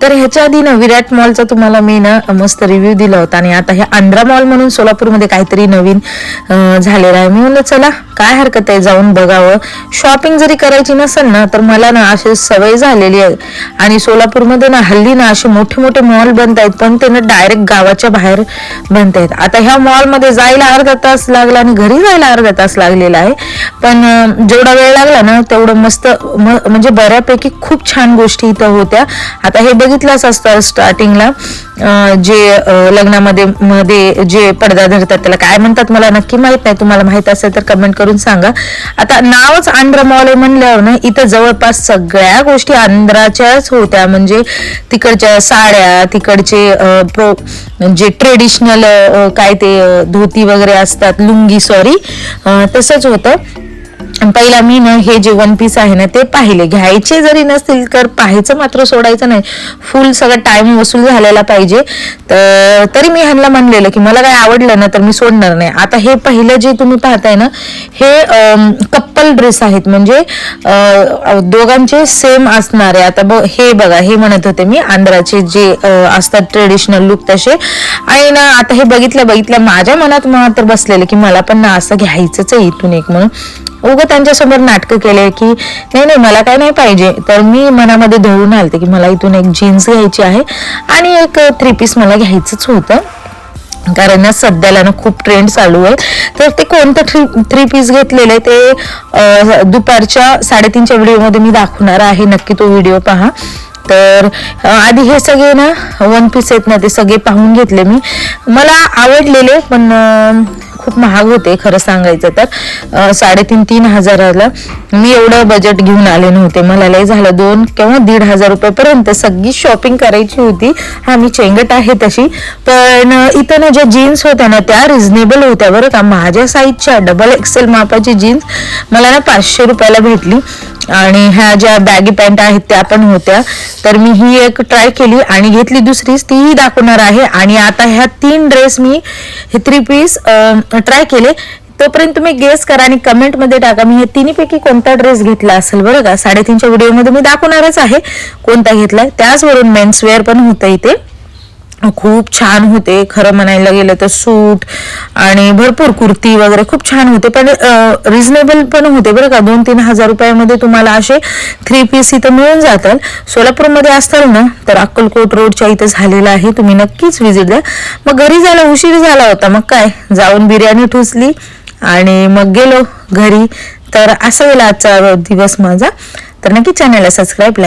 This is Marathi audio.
तर ह्याच्या आधी ना विराट मॉलचा तुम्हाला मी ना मस्त रिव्ह्यू दिला होता आणि आता हे आंध्रा मॉल म्हणून सोलापूरमध्ये काहीतरी नवीन झालेलं आहे. मी म्हणलं चला काय हरकत आहे जाऊन बघावं. शॉपिंग जरी करायची नसेल ना तर मला ना अशी सवय झालेली आहे. आणि सोलापूरमध्ये ना हल्ली ना असे मोठे मोठे मॉल बनत आहेत, पण ते ना डायरेक्ट गावाच्या बाहेर बनत आहेत. आता ह्या मॉलमध्ये जायला अर्धा तास लागला आणि घरी जायला अर्धा तास लागलेला आहे, पण जेवढा वेळ लागला ना तेवढं मस्त म्हणजे बऱ्यापैकी खूप छान गोष्टी इथं होत्या. आता हे बघितलंच असतं स्टार्टिंगला जे लग्नामध्ये जे पडदा धरतात त्याला काय म्हणतात मला नक्की माहित नाही, तुम्हाला माहित असेल तर कमेंट करून सांगा. आता नावच आंध्र मॉल आहे म्हणल्यावर ना इथं जवळपास सगळ्या गोष्टी आंध्राच्याच होत्या. म्हणजे तिकडच्या साड्या, तिकडचे जे ट्रेडिशनल काय ते धोती वगैरे असतात, लुंगी सॉरी, तसंच होतं. पहिला मी ना हे जे वन पीस आहे ना ते पाहिले, घ्यायचे जरी नसतील तर पाहायचं मात्र सोडायचं नाही. फुल सगळं टाइम वसूल झालेला पाहिजे. तर तरी मी ह्यांना म्हणलेलं की मला काय आवडलं ना तर मी सोडणार नाही. आता हे पहिलं जे तुम्ही पाहताय ना हे कपल ड्रेस आहेत, म्हणजे दोघांचे सेम असणारे. आता हे बघा, हे म्हणत होते मी आंध्राचे जे असतात ट्रेडिशनल लुक तसे. आणि ना आता हे बघितल्या माझ्या मनात मात्र बसलेलं की मला पण ना असं घ्यायचंच आहे इथून एक म्हणून. उगं त्यांच्यासमोर नाटकं केले की नाही मला काय नाही पाहिजे. तर मी मनामध्ये धरून आलते की मला इथून एक जीन्स घ्यायची आहे आणि एक 3 पीस मला घ्यायचंच होतं, कारण ना सध्याला ना खूप ट्रेंड चालू आहे. तर ते कोणतं 3 पीस घेतलेलं ते दुपारच्या 3:30च्या व्हिडिओमध्ये मी दाखवणार आहे, नक्की तो व्हिडिओ पहा. तर आधी हे सगळे ना वन पीस आहेत ना ते सगळे पाहून घेतले मी. मला आवडलेले पण खूप महाग होते खरं सांगायचं तर. 3,500 हजाराला मी एवढं बजेट घेऊन आले नव्हते. मला लय झालं 2 किंवा 1,500 रुपयापर्यंत सगळी शॉपिंग करायची होती. हा मी चेंगट आहे तशी, पण इथं ना ज्या जीन्स होत्या ना त्या रिझनेबल होत्या बरं का. माझ्या साईजच्या डबल एक्सेल मापाची जीन्स मला ना 500 रुपयाला भेटली. आणि ह्या ज्या बॅगी पॅन्ट आहेत त्या पण होत्या. तर मी ही एक ट्राय केली आणि घेतली दुसरीच, तीही दाखवणार आहे. आणि आता ह्या 3 ड्रेस मी हे 3 पीस ट्राय केले. तोपर्यंत तुम्ही गेस करा आणि कमेंट मध्ये टाका मी हे तिन्हीपैकी कोणता ड्रेस घेतला असेल बरं का. 3:30च्या व्हिडिओमध्ये मी दाखवणारच आहे कोणता घेतलाय. त्याचवरून मेन्सवेअर पण होतं इथे, खूप छान होते खरं म्हणायला गेलं तर. सूट आणि भरपूर कुर्ती वगैरे खूप छान होते, पण रिझनेबल पण होते बरं का. 2-3 हजार रुपयामध्ये तुम्हाला असे 3 पीस इथं मिळून जातात. सोलापूरमध्ये असताल ना तर अक्कलकोट रोडच्या इथं झालेला आहे, तुम्ही नक्कीच व्हिजिट द्या. मग घरी जायला उशीर झाला होता, मग काय जाऊन बिर्याणी ठुसली आणि मग गेलो घरी. तर असा गेला आजचा दिवस माझा. तर नक्की चॅनलला सबस्क्राईब